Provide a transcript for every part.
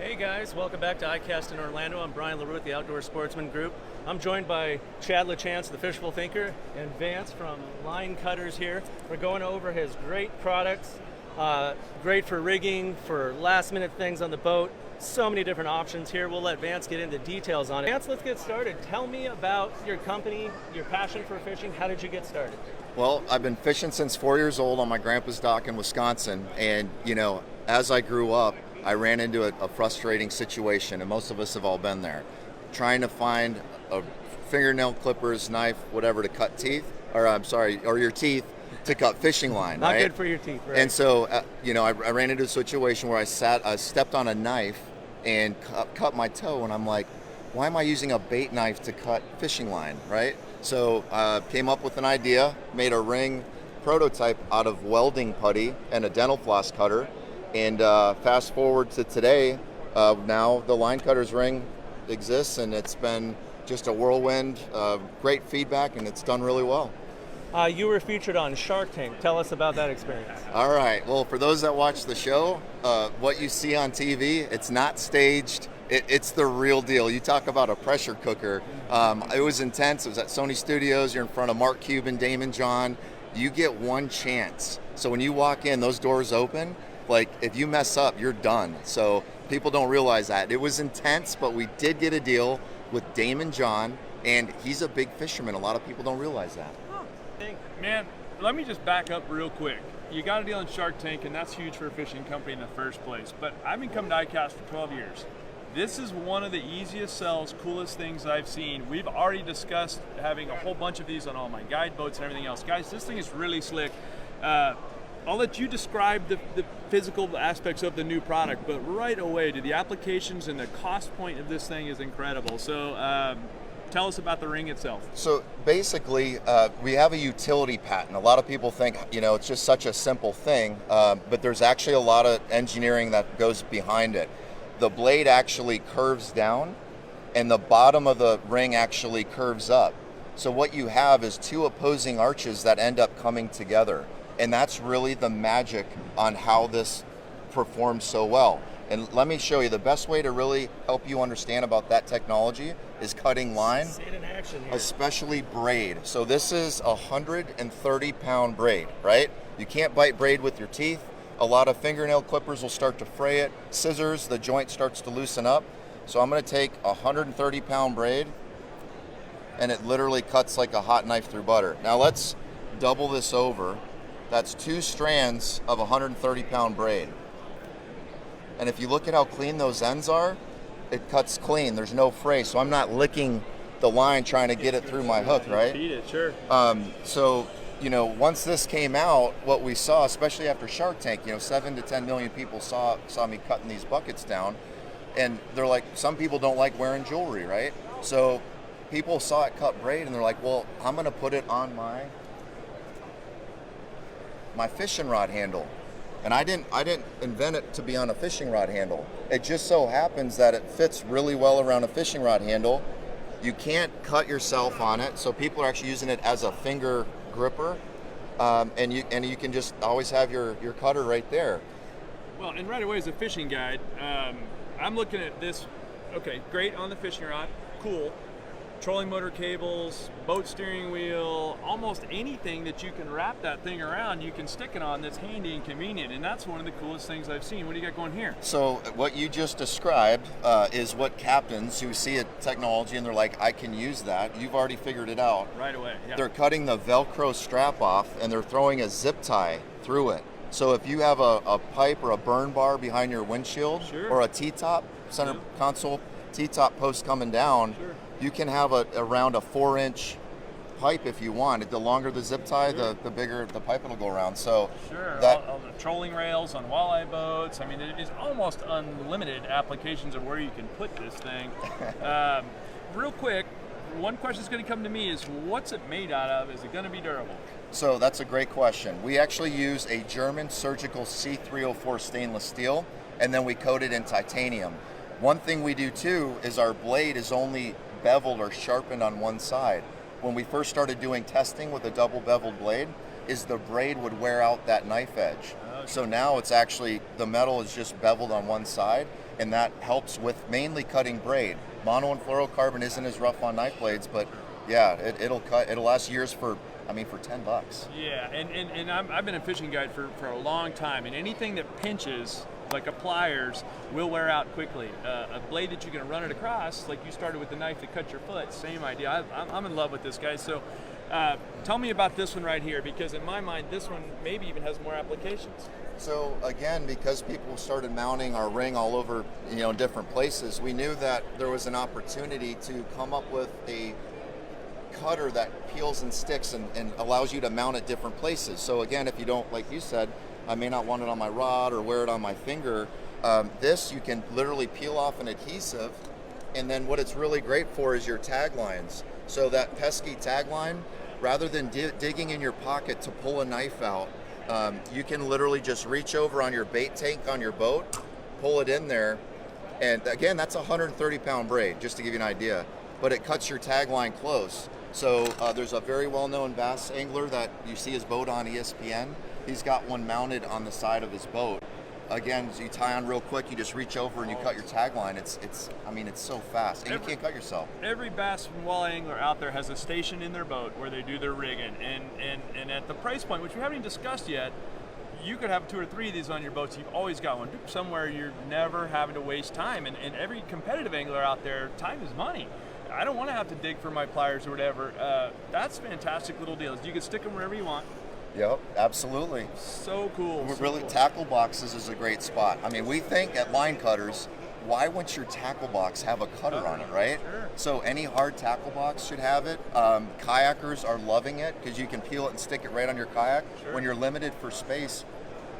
Hey guys, welcome back to iCast in Orlando. I'm Brian LaRue with the Outdoor Sportsman Group. I'm joined by Chad LaChance, the Fishable Thinker, and Vance from Cutterz here. We're going over his great products, great for rigging, for last minute things on the boat. So many different options here. We'll let Vance get into details on it. Vance, let's get started. Tell me about your company, your passion for fishing. How did you get started? Well, I've been fishing since 4 years old on my grandpa's dock in Wisconsin. And, as I grew up, I ran into a frustrating situation, and most of us have all been there. Trying to find a fingernail clippers, knife, whatever to cut teeth, or your teeth to cut fishing line. Not right? good for your teeth, right? And so, I ran into a situation where I stepped on a knife and cut my toe, and I'm like, why am I using a bait knife to cut fishing line, right? So came up with an idea, made a ring prototype out of welding putty and a dental floss cutter. And fast forward to today, now the Cutterz ring exists, and it's been just a whirlwind, great feedback, and it's done really well. You were featured on Shark Tank. Tell us about that experience. All right. Well, for those that watch the show, what you see on TV, it's not staged. It's the real deal. You talk about a pressure cooker. It was intense. It was at Sony Studios. You're in front of Mark Cuban, Damon John. You get one chance. So when you walk in, those doors open. Like, if you mess up, you're done. So people don't realize that. It was intense, but we did get a deal with Damon John, and he's a big fisherman. A lot of people don't realize that. Man, let me just back up real quick. You got a deal on Shark Tank, and that's huge for a fishing company in the first place. But I've been coming to iCast for 12 years. This is one of the easiest sells, coolest things I've seen. We've already discussed having a whole bunch of these on all my guide boats and everything else. Guys, this thing is really slick. I'll let you describe the physical aspects of the new product, but right away, the applications and the cost point of this thing is incredible. So tell us about the ring itself. So basically, we have a utility patent. A lot of people think, it's just such a simple thing, but there's actually a lot of engineering that goes behind it. The blade actually curves down, and the bottom of the ring actually curves up. So what you have is two opposing arches that end up coming together. And that's really the magic on how this performs so well. And let me show you, the best way to really help you understand about that technology is cutting line, See it in action here. especially braid. So this is a 130-pound braid, right? You can't bite braid with your teeth. A lot of fingernail clippers will start to fray it. Scissors, the joint starts to loosen up. So I'm gonna take a 130-pound braid, and it literally cuts like a hot knife through butter. Now let's double this over. That's two strands of 130-pound braid. And if you look at how clean those ends are, it cuts clean. There's no fray, so I'm not licking the line trying to get it through my hook, right? Beat it, sure. So, once this came out, what we saw, especially after Shark Tank, 7 to 10 million people saw me cutting these buckets down. And they're like, some people don't like wearing jewelry, right? So people saw it cut braid, and they're like, well, I'm gonna put it on my fishing rod handle. And I didn't invent it to be on a fishing rod handle. It just so happens that it fits really well around a fishing rod handle. You can't cut yourself on it, so people are actually using it as a finger gripper. And you can just always have your cutter right there. Well, and right away as a fishing guide, I'm looking at this. Okay, great on the fishing rod, cool. Trolling motor cables, boat steering wheel, almost anything that you can wrap that thing around, you can stick it on that's handy and convenient, and that's one of the coolest things I've seen. What do you got going here? So what you just described is what captains who see a technology and they're like, I can use that. You've already figured it out. Right away, yeah. They're cutting the Velcro strap off and they're throwing a zip tie through it. So if you have a pipe or a burn bar behind your windshield, Sure. or a T-top, center console T-top post coming down, Sure. you can have around a 4-inch pipe if you want. The longer the zip tie, Sure. the bigger the pipe will go around. So Sure, that all the trolling rails on walleye boats. I mean, it is almost unlimited applications of where you can put this thing. Real quick, one question that's going to come to me is, what's it made out of? Is it going to be durable? So that's a great question. We actually use a German surgical C304 stainless steel, and then we coat it in titanium. One thing we do too is our blade is only beveled or sharpened on one side. When we first started doing testing with a double beveled blade, is the braid would wear out that knife edge. Okay. So now it's actually, the metal is just beveled on one side, and that helps with mainly cutting braid. Mono and fluorocarbon isn't as rough on knife blades, but yeah, it'll last years for $10. Yeah, and I've been a fishing guide for a long time, and anything that pinches, like a pliers, will wear out quickly. A blade that you can run it across, like you started with the knife that cut your foot, same idea. I'm in love with this, guys. So tell me about this one right here, because in my mind, this one maybe even has more applications. So again, because people started mounting our ring all over, different places, we knew that there was an opportunity to come up with a cutter that peels and sticks and allows you to mount at different places. So again, if you don't, like you said, I may not want it on my rod or wear it on my finger, this you can literally peel off an adhesive, and then what it's really great for is your tag lines. So that pesky tag line, rather than digging in your pocket to pull a knife out, you can literally just reach over on your bait tank on your boat, pull it in there, and again, that's a 130-pound braid, just to give you an idea, but it cuts your tag line close. So there's a very well-known bass angler that you see his boat on ESPN. He's got one mounted on the side of his boat. Again, so you tie on real quick, you just reach over and you cut your tag line. It's so fast, and you can't cut yourself. Every bass and walleye angler out there has a station in their boat where they do their rigging, and at the price point, which we haven't even discussed yet, you could have 2 or 3 of these on your boats. You've always got one somewhere. You're never having to waste time, and every competitive angler out there, time is money. I don't want to have to dig for my pliers or whatever. That's fantastic little deals. You can stick them wherever you want. Yep, absolutely. So cool. Really, cool. tackle boxes is a great spot. I mean, we think at Line Cutters, why wouldn't your tackle box have a cutter on it, right? Sure. So any hard tackle box should have it. Kayakers are loving it because you can peel it and stick it right on your kayak. Sure. When you're limited for space,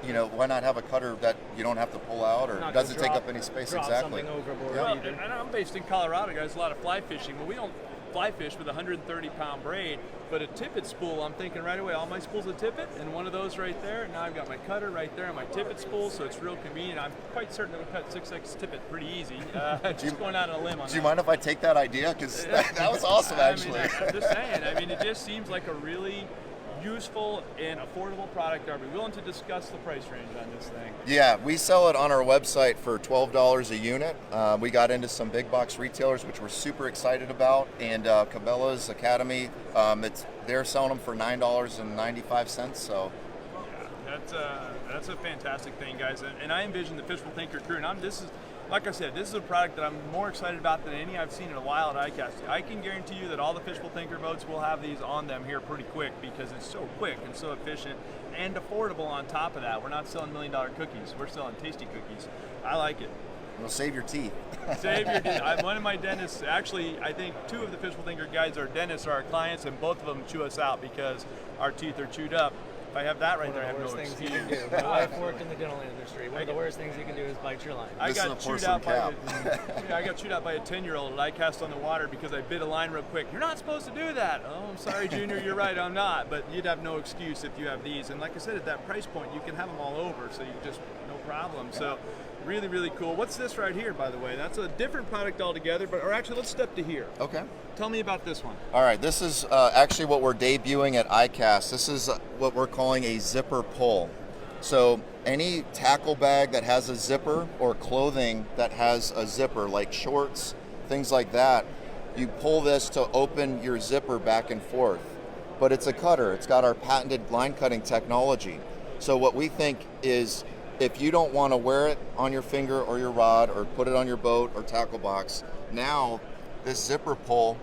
why not have a cutter that you don't have to pull out or doesn't take up any space? Exactly. Well, and I'm based in Colorado, guys. A lot of fly fishing. Well, we don't fly fish with a 130-pound braid, but a tippet spool, I'm thinking right away, all my spools are tippet, and one of those right there, and now I've got my cutter right there and my tippet spool, so it's real convenient. I'm quite certain it'll cut 6X tippet pretty easy. Just going out on a limb on that. Do you mind if I take that idea? Because that was awesome, actually. I'm just saying. It just seems like a really useful and affordable product. Are we willing to discuss the price range on this thing? Yeah, we sell it on our website for $12 a unit. We got into some big box retailers, which we're super excited about, and Cabela's Academy, they're selling them for $9.95. So that's a fantastic thing, guys. And I envision the Fishful Thinker crew. And like I said, this is a product that I'm more excited about than any I've seen in a while at ICAST. I can guarantee you that all the Fishful Thinker boats will have these on them here pretty quick because it's so quick and so efficient and affordable on top of that. We're not selling $1 million cookies. We're selling tasty cookies. I like it. It'll save your teeth. Save your teeth. One of my dentists, actually, I think 2 of the Fishful Thinker guys are dentists, are our clients, and both of them chew us out because our teeth are chewed up. If I have that right there, I have no excuse. Things you can do. My wife worked in the dental industry. One of the worst things you can do is bite your line. I got chewed out by a 10-year-old at ICAST on the water because I bit a line real quick. You're not supposed to do that. Oh, I'm sorry, Junior. You're right. I'm not. But you'd have no excuse if you have these. And like I said, at that price point, you can have them all over. So you just no problem. So really, really cool. What's this right here, by the way? That's a different product altogether. Or actually, let's step to here. Okay. Tell me about this one. All right, this is actually what we're debuting at ICAST. This is what we're calling a zipper pull. So any tackle bag that has a zipper or clothing that has a zipper, like shorts, things like that, you pull this to open your zipper back and forth. But it's a cutter. It's got our patented line cutting technology. So what we think is if you don't want to wear it on your finger or your rod or put it on your boat or tackle box, now this zipper pull,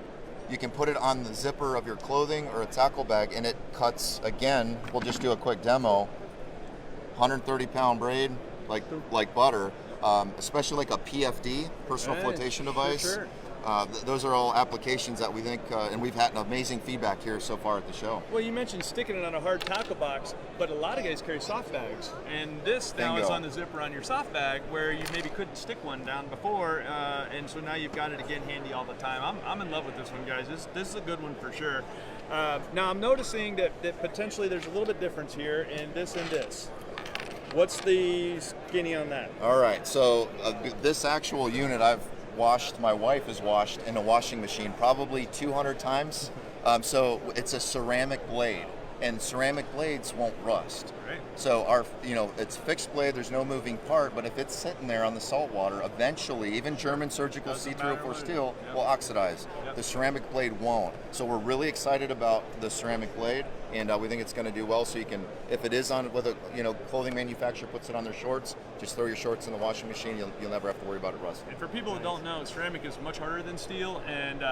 you can put it on the zipper of your clothing or a tackle bag and it cuts, again, we'll just do a quick demo, 130-pound braid like butter, especially like a PFD, personal flotation device. For sure. Those are all applications that we think, and we've had an amazing feedback here so far at the show. Well, you mentioned sticking it on a hard tackle box, but a lot of guys carry soft bags, and this now is on the zipper on your soft bag where you maybe couldn't stick one down before, and so now you've got it again handy all the time. I'm in love with this one, guys. This is a good one for sure. Now I'm noticing that potentially there's a little bit difference here in this and this. What's the skinny on that? All right, so this actual unit my wife has washed in a washing machine probably 200 times. So it's a ceramic blade, and ceramic blades won't rust. Right. Right. So it's fixed blade, there's no moving part, but if it's sitting there on the salt water, eventually, even German surgical Doesn't C304 matter what it steel is. Yep. will oxidize. Yep. The ceramic blade won't. So we're really excited about the ceramic blade, and we think it's going to do well. So you can, if it is on, whether clothing manufacturer puts it on their shorts, just throw your shorts in the washing machine. You'll never have to worry about it rusting. And for people that don't know, ceramic is much harder than steel, and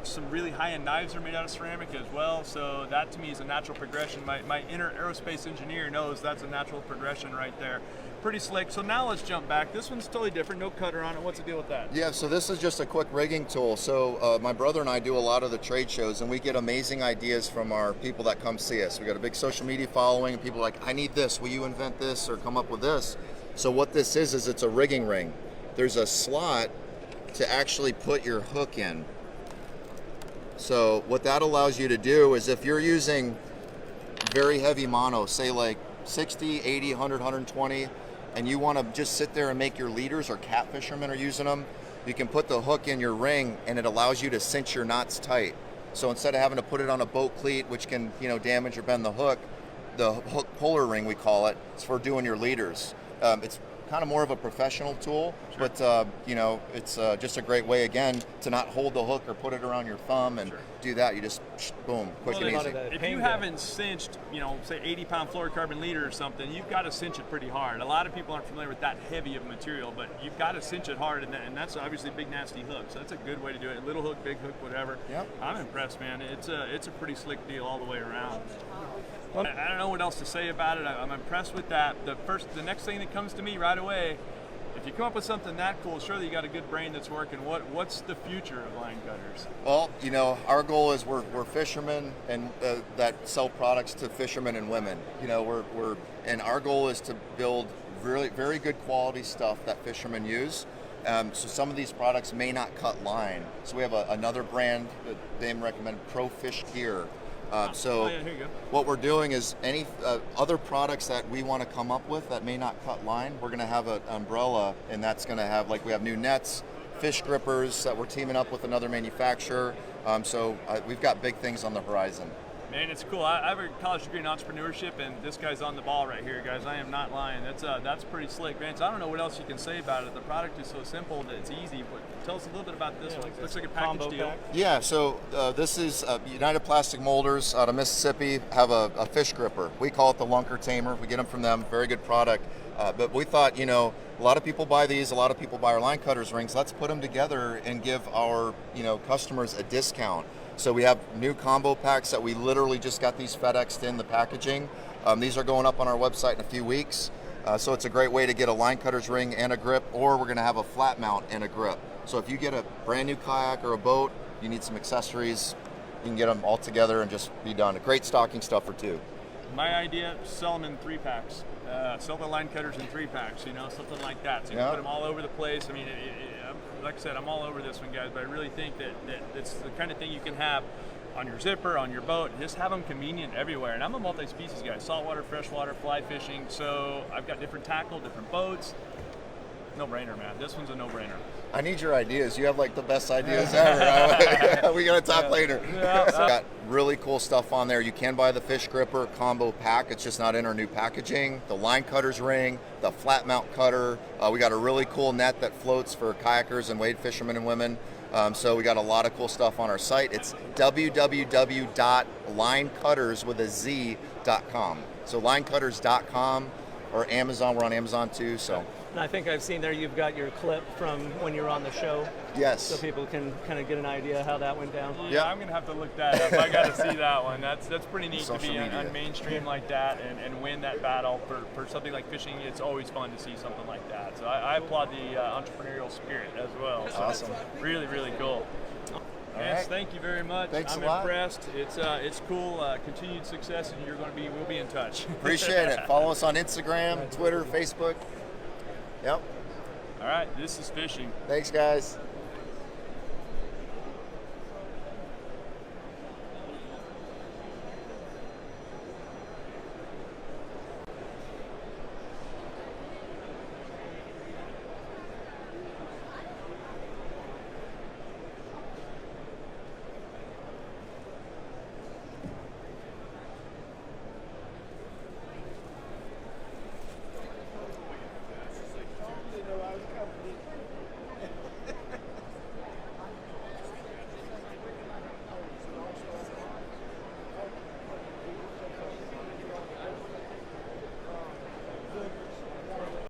some really high-end knives are made out of ceramic as well. So that to me is a natural progression. My inner aerospace engineer knows that's a natural progression right there. Pretty slick. So now let's jump back. This one's totally different. No cutter on it. What's the deal with that? Yeah, so this is just a quick rigging tool. So my brother and I do a lot of the trade shows, and we get amazing ideas from our people that come see us. We got a big social media following, and people are like, I need this. Will you invent this or come up with this? So what this is it's a rigging ring. There's a slot to actually put your hook in. So what that allows you to do is if you're using very heavy mono, say like 60, 80, 100, 120, and you want to just sit there and make your leaders, or cat fishermen are using them, you can put the hook in your ring and it allows you to cinch your knots tight. So instead of having to put it on a boat cleat, which can damage or bend the hook puller ring, we call it, it's for doing your leaders. It's kind of more of a professional tool, Sure. but it's just a great way, again, to not hold the hook or put it around your thumb and Sure. do that. You just boom, quick Well, and a lot easy. of If pain you there. haven't cinched, say 80-pound fluorocarbon leader or something, you've got to cinch it pretty hard. A lot of people aren't familiar with that heavy of material, but you've got to cinch it hard, and that's obviously a big nasty hook. So that's a good way to do it. Little hook, big hook, whatever. Yep. I'm impressed, man. It's a pretty slick deal all the way around. I don't know what else to say about it. I'm impressed with that. The next thing that comes to me right away, if you come up with something that cool, surely you got a good brain that's working. What's the future of line cutters? Well, our goal is we're fishermen and that sell products to fishermen and women. And our goal is to build really very good quality stuff that fishermen use. So some of these products may not cut line. So we have another brand that they recommend, Pro Fish Gear. Yeah, here you go. What we're doing is any other products that we want to come up with that may not cut line, we're going to have an umbrella, and that's going to have, like, we have new nets, fish grippers that we're teaming up with another manufacturer. So we've got big things on the horizon. Man, it's cool. I have a college degree in entrepreneurship, and this guy's on the ball right here, guys. I am not lying. That's pretty slick, Vance. I don't know what else you can say about it. The product is so simple that it's easy. But tell us a little bit about this one. Looks like a package Combo deal. pack. Yeah, so this is United Plastic Molders out of Mississippi, have a fish gripper. We call it the Lunker Tamer. We get them from them, very good product. But we thought, a lot of people buy these, a lot of people buy our line cutters rings. Let's put them together and give our customers a discount. So we have new combo packs that we literally just got these FedExed in the packaging. These are going up on our website in a few weeks. So it's a great way to get a line cutters ring and a grip, or we're going to have a flat mount and a grip. So if you get a brand new kayak or a boat, you need some accessories, you can get them all together and just be done. Great stocking stuffer too. My idea, sell them in 3-packs. Sell the line cutters in 3-packs, something like that. So you Yeah. can put them all over the place. I mean, like I said, I'm all over this one, guys, but I really think that it's the kind of thing you can have on your zipper, on your boat, just have them convenient everywhere. And I'm a multi-species guy, saltwater, freshwater, fly fishing, so I've got different tackle, different boats. No-brainer, man. This one's a no-brainer. I need your ideas. You have like the best ideas ever. We're going to talk later. Yeah. Got really cool stuff on there. You can buy the fish gripper combo pack. It's just not in our new packaging. The line cutters ring, the flat mount cutter. We got a really cool net that floats for kayakers and wade fishermen and women. So we got a lot of cool stuff on our site. It's www.linecutters.com. So linecutters.com or Amazon. We're on Amazon too. So. And I think I've seen there you've got your clip from when you were on the show, Yes. so people can kind of get an idea how that went down. Yeah, Yeah. I'm gonna have to look that up. I gotta see that one. That's pretty neat to Social be on media. mainstream like that and win that battle for something like fishing. It's always fun to see something like that. So I applaud the entrepreneurial spirit as well. So Awesome. Really, really cool. Vance, right. thank you very much. Thanks I'm a lot. impressed. It's cool. Continued success, and we'll be in touch. Appreciate it. Follow us on Instagram, Twitter, Facebook. Yep. All right, this is fishing. Thanks, guys.